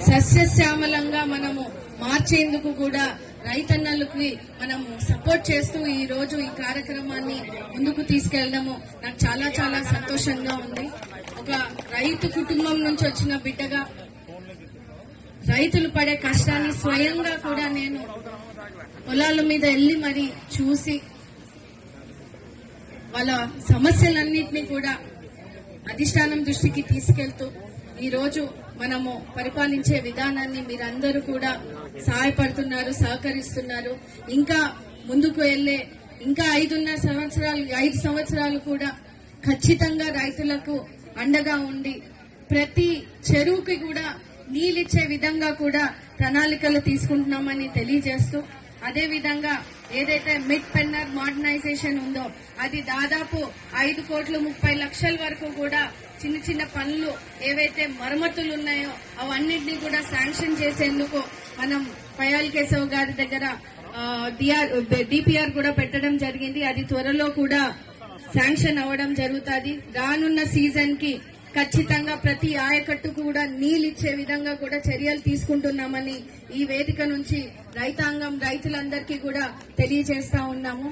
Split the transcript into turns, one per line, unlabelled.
సస్యశ్యామలంగా మనము మార్చేందుకు కూడా రైతన్నలకి మనము సపోర్ట్ చేస్తూ ఈ రోజు ఈ కార్యక్రమాన్ని ముందుకు తీసుకెళ్లడము నాకు చాలా చాలా సంతోషంగా ఉంది. ఒక రైతు కుటుంబం నుంచి వచ్చిన బిడ్డగా రైతులు పడే కష్టాన్ని స్వయంగా కూడా నేను పొలాల మీద వెళ్లి మరి చూసి వాళ్ళ సమస్యలన్నింటినీ కూడా అధిష్టానం దృష్టికి తీసుకెళ్తూ ఈ రోజు మనము పరిపాలించే విధానాన్ని మీరందరూ కూడా సహాయపడుతున్నారు, సహకరిస్తున్నారు. ఇంకా ముందుకు వెళ్లే ఇంకా 5 సంవత్సరాలు కూడా ఖచ్చితంగా రైతులకు అండగా ఉండి ప్రతి చెరువుకి కూడా నీళ్ళిచ్చే విధంగా కూడా ప్రణాళికలు తీసుకుంటున్నామని తెలియజేస్తూ, అదే విధంగా ఏదైతే మిడ్ పెన్నర్ మోడర్నైజేషన్ ఉందో అది దాదాపు 5,30,00,000 వరకు కూడా చిన్న చిన్న పనులు ఏవైతే మరమ్మతులు ఉన్నాయో అవన్నింటినీ కూడా శాంక్షన్ చేసేందుకు మనం పయాల్ కేశవ్ గారి దగ్గర డిపిఆర్ కూడా పెట్టడం జరిగింది. అది త్వరలో కూడా శాంక్షన్ అవ్వడం జరుగుతుంది. రానున్న సీజన్ కి ఖచ్చితంగా ప్రతి ఆయకట్టుకు కూడా నీళ్ళిచ్చే విధంగా కూడా చర్యలు తీసుకుంటున్నామని ఈ వేదిక నుంచి రైతాంగం రైతులందరికీ కూడా తెలియజేస్తా ఉన్నాము.